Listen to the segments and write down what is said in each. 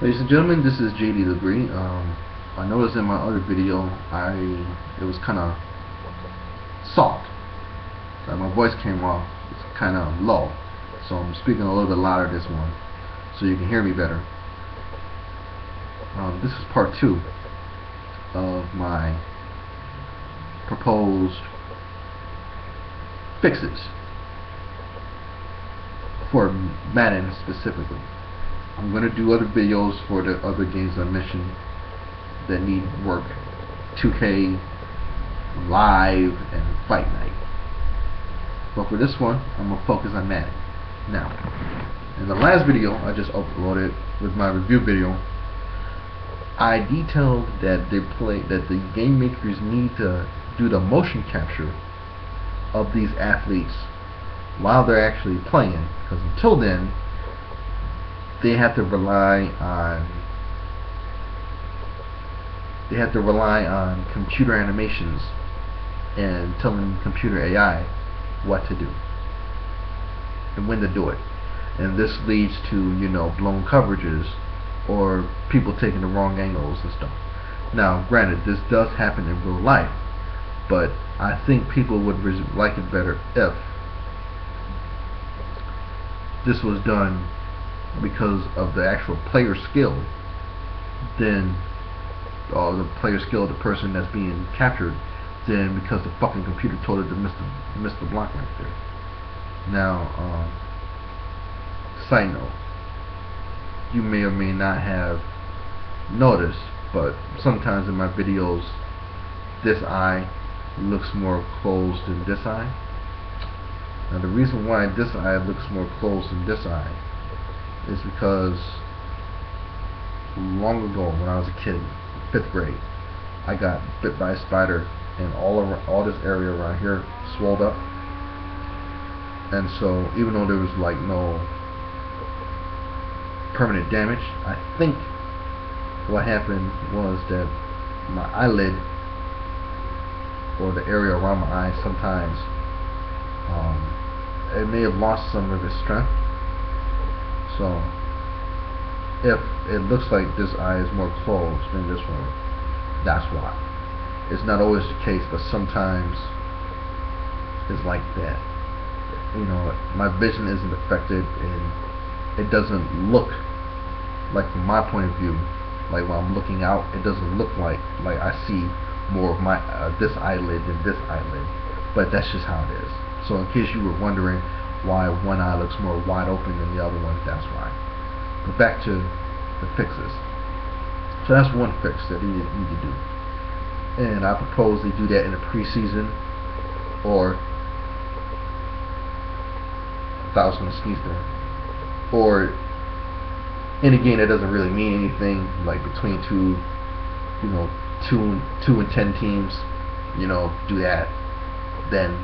Ladies and gentlemen, this is JD Legree. I noticed in my other video, it was kind of soft. Like my voice came off, it's kind of low. So I'm speaking a little bit louder this one, so you can hear me better. This is part 2 of my proposed fixes for Madden specifically. I'm going to do other videos for the other games I mentioned that need work. 2K, Live, and Fight Night. But for this one, I'm going to focus on Madden. Now, in the last video I just uploaded with my review video, I detailed that the game makers need to do the motion capture of these athletes while they're actually playing, because until then they have to rely on computer animations and telling computer AI what to do and when to do it. And this leads to, blown coverages or people taking the wrong angles and stuff. Now, granted, this does happen in real life, but I think people would like it better if this was done because of the actual player skill than the player skill of the person that's being captured, than because the fucking computer told it to miss the block right there. Now, side note, you may or may not have noticed, but sometimes in my videos this eye looks more closed than this eye. Now the reason why this eye looks more closed than this eye is because long ago, when I was a kid, 5th grade, I got bit by a spider, and all this area around here swelled up. And so, even though there was like no permanent damage, I think what happened was that my eyelid, or the area around my eye, sometimes it may have lost some of its strength. So if it looks like this eye is more closed than this one, that's why. It's not always the case, but sometimes it's like that. My vision isn't affected, and it doesn't look like, from my point of view, like when I'm looking out, it doesn't look like I see more of my this eyelid than this eyelid. But that's just how it is. So in case you were wondering why one eye looks more wide open than the other one, that's why. But back to the fixes. So that's one fix that they need to do. And I propose they do that in the preseason, or I thought I was going to sneeze there, or in a game that doesn't really mean anything, like between two and 10 teams, do that then.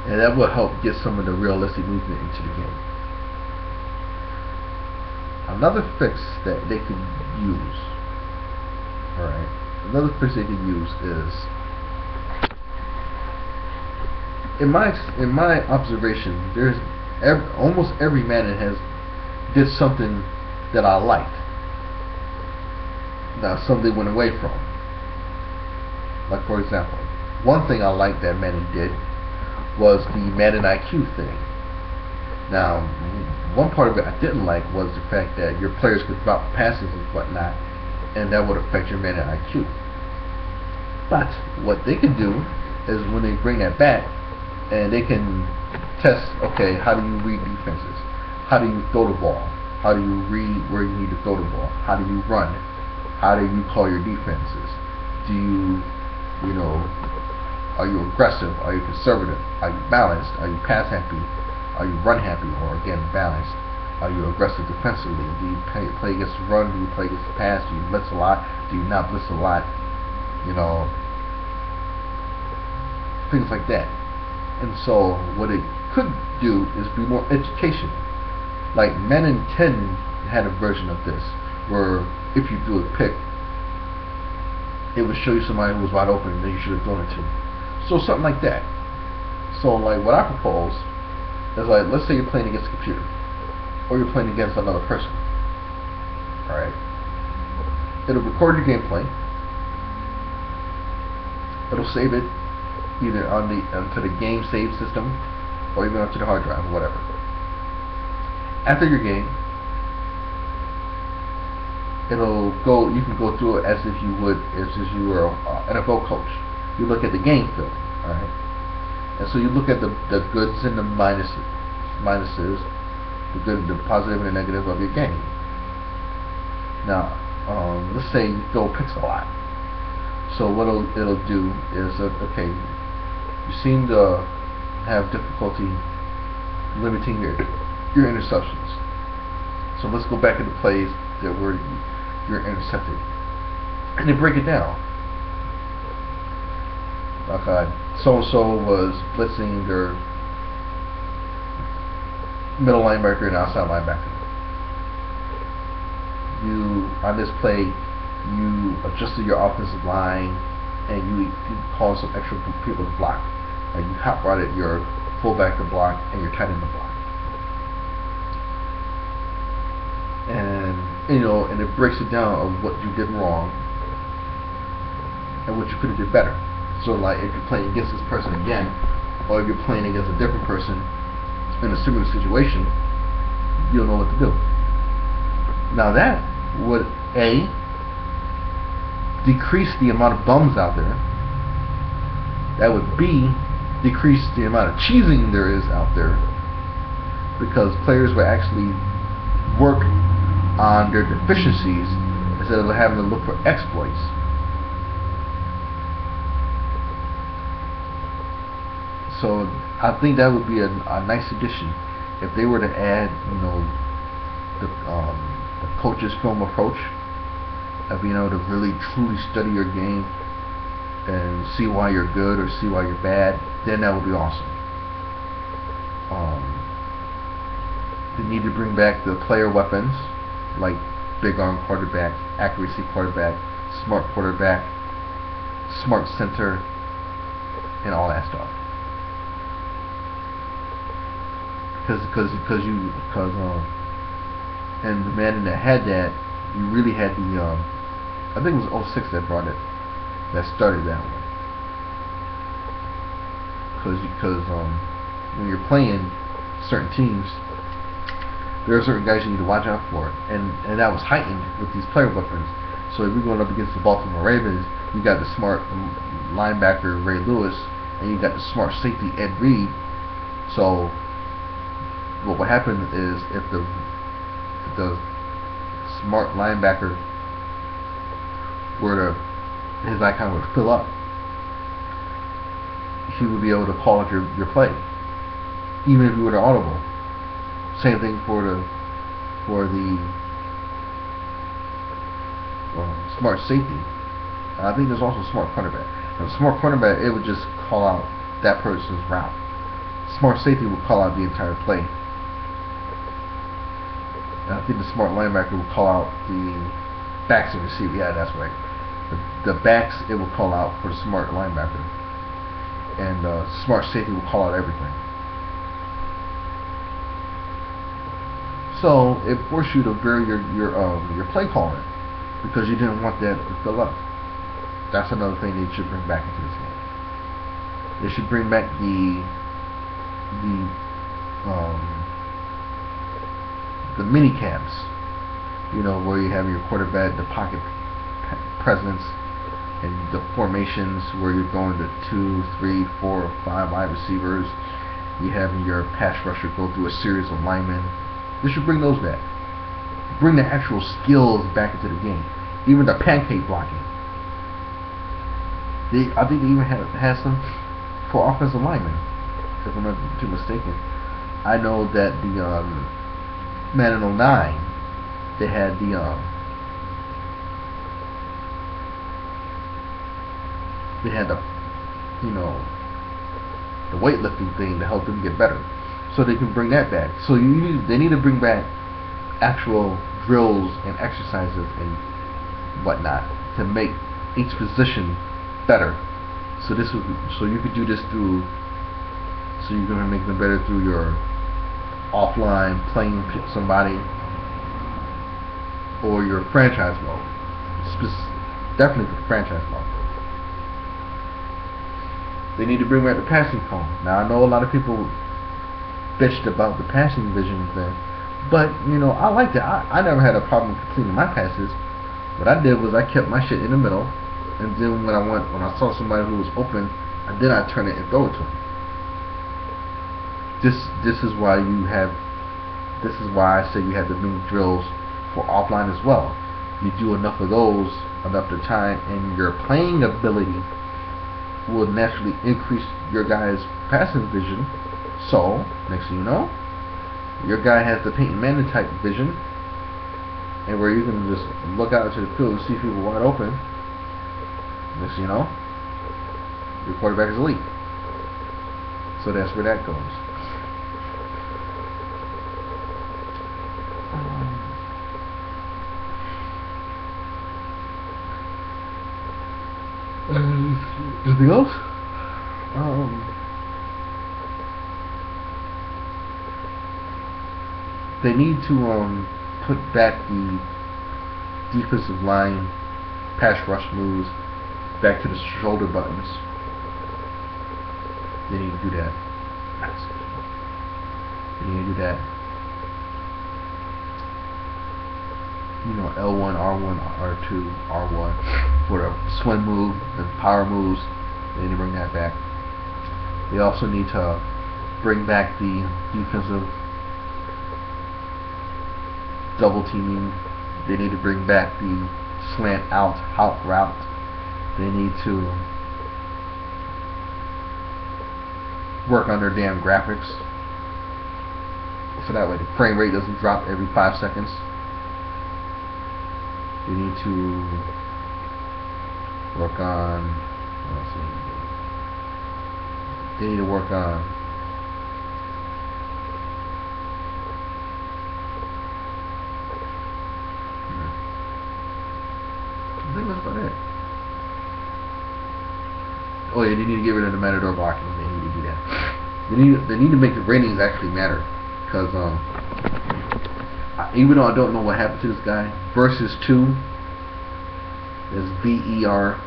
And that will help get some of the realistic movement into the game. Another fix that they could use, is, in my observation, there's almost every Madden did something that I liked. Now some they went away from. Like, for example, one thing I liked that Madden did was the Madden IQ thing. Now, one part of it I didn't like was the fact that your players could drop passes and whatnot, and that would affect your Madden IQ. But what they can do is, when they bring that back, and they can test, okay, how do you read defenses? How do you throw the ball? How do you read where you need to throw the ball? How do you run? How do you call your defenses? Do you, are you aggressive? Are you conservative? Are you balanced? Are you pass happy? Are you run happy? Or again, balanced? Are you aggressive defensively? Do you play against the run? Do you play against the pass? Do you blitz a lot? Do you not blitz a lot? Things like that. And so what it could do is be more education. Like Madden 10 had a version of this, where if you do a pick, it would show you somebody who was wide open that you should have thrown it to. So something like that. So like what I propose is, like, let's say you're playing against a computer, or you're playing against another person. Alright? It'll record your gameplay. It'll save it either onto the game save system or even onto the hard drive or whatever. After your game, you can go through it as if you were an NFL coach. You look at the game film, alright? And so you look at the goods and the minuses, the positive and the negative of your game. Now, let's say you throw picks a lot. So what it'll do is, okay, you seem to have difficulty limiting your interceptions. So let's go back into plays that were you're intercepted, and they break it down. Okay, so and so was blitzing their middle linebacker and outside linebacker. On this play, you adjusted your offensive line and you called some extra people to block. And you hot rodded your fullback to block and your tight end to block. And and it breaks it down of what you did wrong and what you could have did better. So like if you're playing against this person again, or if you're playing against a different person in a similar situation, you'll know what to do. Now that would A, decrease the amount of bums out there. That would B, decrease the amount of cheesing there is out there, because players will actually work on their deficiencies instead of having to look for exploits. So I think that would be a nice addition if they were to add, the coach's film approach of being able to really truly study your game and see why you're good or see why you're bad. Then that would be awesome. They need to bring back the player weapons like big arm quarterback, accuracy quarterback, smart quarterback, smart center, and all that stuff. And the Madden that had that, you really had the I think it was 06 that brought it, that started that way. Because when you're playing certain teams, there are certain guys you need to watch out for, and that was heightened with these player weapons. So if you're going up against the Baltimore Ravens, you got the smart linebacker Ray Lewis, and you got the smart safety Ed Reed. So what would happen is if the smart linebacker his icon would fill up, he would be able to call out your play, even if you were to audible. Same thing for the smart safety. And I think there's also smart cornerback. Now, the smart cornerback, it would just call out that person's route. Smart safety would call out the entire play. And I think the smart linebacker would call out the backs and receiver. Yeah, that's right. The backs, it will call out for the smart linebacker, and smart safety will call out everything. So it forced you to vary your play calling because you didn't want that to fill up. That's another thing they should bring back into this game. They should bring back the mini camps, where you have your quarterback, the pocket presence, and the formations where you're going to 2, 3, 4, 5 wide receivers. You have your pass rusher go through a series of linemen. They should bring those back. Bring the actual skills back into the game. Even the pancake blocking. I think they even had some for offensive linemen, if I'm not too mistaken. I know that the Madden 09, they had the the weightlifting thing to help them get better. So they can bring that back. So they need to bring back actual drills and exercises and whatnot to make each position better. So you could do this through. So you're going to make them better through your offline playing somebody, or your franchise mode. Definitely the franchise mode. They need to bring back the passing phone. Now I know a lot of people bitched about the passing vision thing, but you know, I liked it. I never had a problem completing my passes. What I did was I kept my shit in the middle, and then when I saw somebody who was open, then I turn it and throw it to them. This is why I say you have the mini drills for offline as well. You do enough of those enough the time, and your playing ability will naturally increase your guy's passing vision. So next thing you know, your guy has the Peyton Manning type vision, and where you can just look out into the field and see people wide open. Next thing you know, your quarterback is elite. So that's where that goes. Anything else? They need to put back the defensive line pass rush moves back to the shoulder buttons. They need to do that. They need to do that. You know, L1, R1, R2, R1 for the swing move and power moves. They need to bring that back. They also need to bring back the defensive double teaming. They need to bring back the slant out route. They need to work on their damn graphics, so that way the frame rate doesn't drop every 5 seconds. They need to work on, they need to work on I think that's about it. Oh yeah, they need to get rid of the matador blocking. They need to do that. They need to make the ratings actually matter, because even though I don't know what happened to this guy, Versus 2 is VERSUZ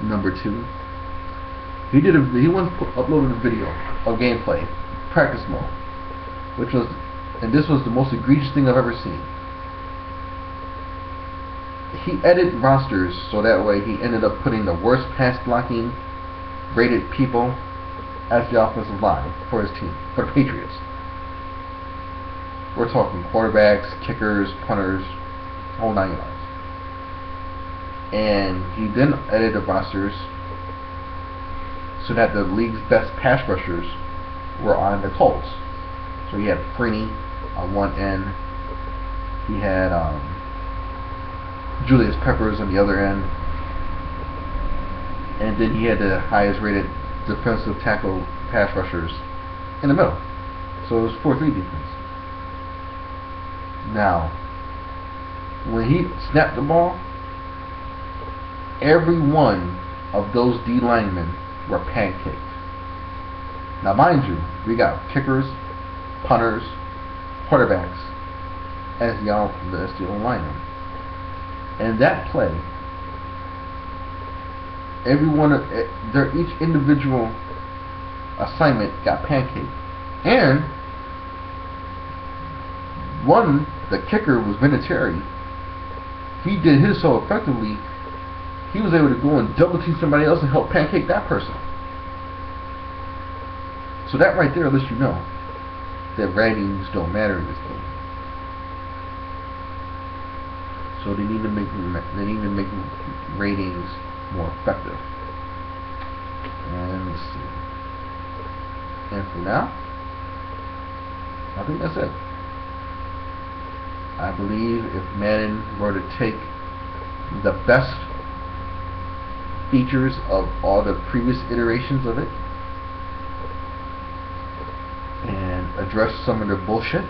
number 2. He once uploaded a video of gameplay, practice mode, and this was the most egregious thing I've ever seen. He edited rosters so that way he ended up putting the worst pass blocking rated people as the offensive line for his team, for the Patriots. We're talking quarterbacks, kickers, punters, whole 9 yards. And he then edited the rosters so that the league's best pass rushers were on the Colts. So he had Freeney on one end. He had Julius Peppers on the other end. And then he had the highest rated defensive tackle pass rushers in the middle. So it was 4-3 defense. Now, when he snapped the ball, every one of those D linemen were pancaked. Now mind you, we got kickers, punters, quarterbacks as the linemen. And that play, each individual assignment got pancaked. And the kicker was Vinatieri. He did his so effectively, he was able to go and double team somebody else and help pancake that person. So that right there lets you know that ratings don't matter in this game. So they need to make ratings more effective. And let's see. And for now, I think that's it. I believe if Madden were to take the best features of all the previous iterations of it and address some of their bullshit,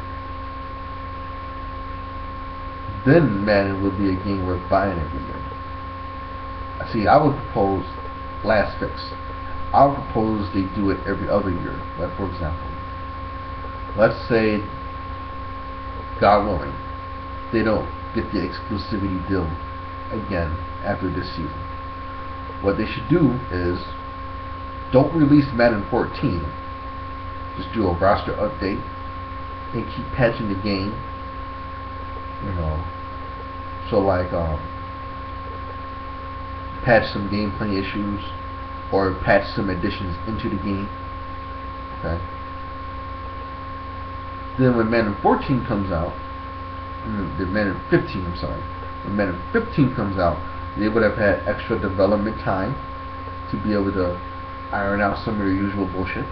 then Madden would be a game worth buying every year. See, I would propose last fix. I would propose they do it every other year. Like for example, let's say, God willing, they don't get the exclusivity deal again after this season. What they should do is don't release Madden 14. Just do a roster update and keep patching the game. You know, so like patch some gameplay issues or patch some additions into the game. Okay. Then when Madden 14 comes out, the Madden 15, I'm sorry, when Madden 15 comes out, they would have had extra development time to be able to iron out some of their usual bullshit,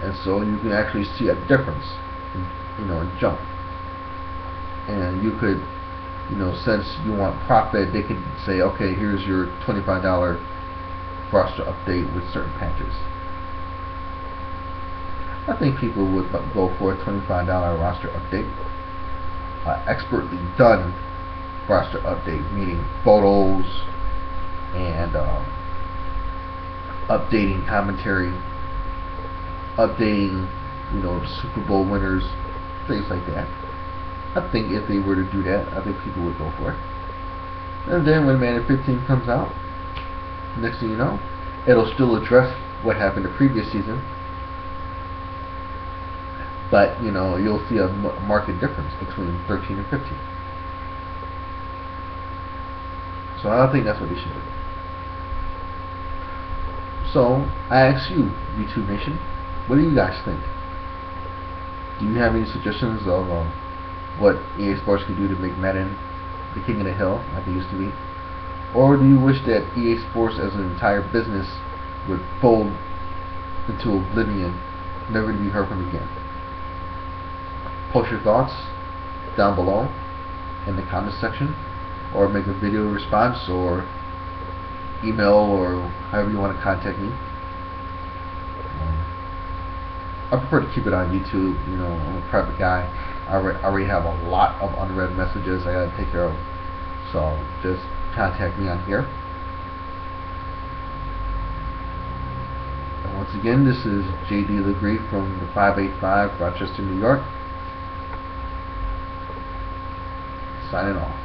and so you can actually see a difference, a jump. And you could, since you want profit, they could say, okay, here's your $25 roster update with certain patches. I think people would go for a $25 roster update, expertly done roster update, meaning photos and updating commentary, updating, Super Bowl winners, things like that. I think if they were to do that, I think people would go for it. And then when Madden 15 comes out, next thing you know, it'll still address what happened the previous season, but you'll see a marked difference between 13 and 15. So I think that's what they should do. So I ask you, YouTube Nation, what do you guys think? Do you have any suggestions of what EA Sports can do to make Madden the king of the hill like it used to be? Or do you wish that EA Sports as an entire business would fold into oblivion, never to be heard from again? Post your thoughts down below in the comment section, or make a video response, or email, or however you want to contact me. I prefer to keep it on YouTube. I'm a private guy. I already have a lot of unread messages I gotta take care of. So just contact me on here. And once again, this is JD Legree from the 585, Rochester, New York, signing off.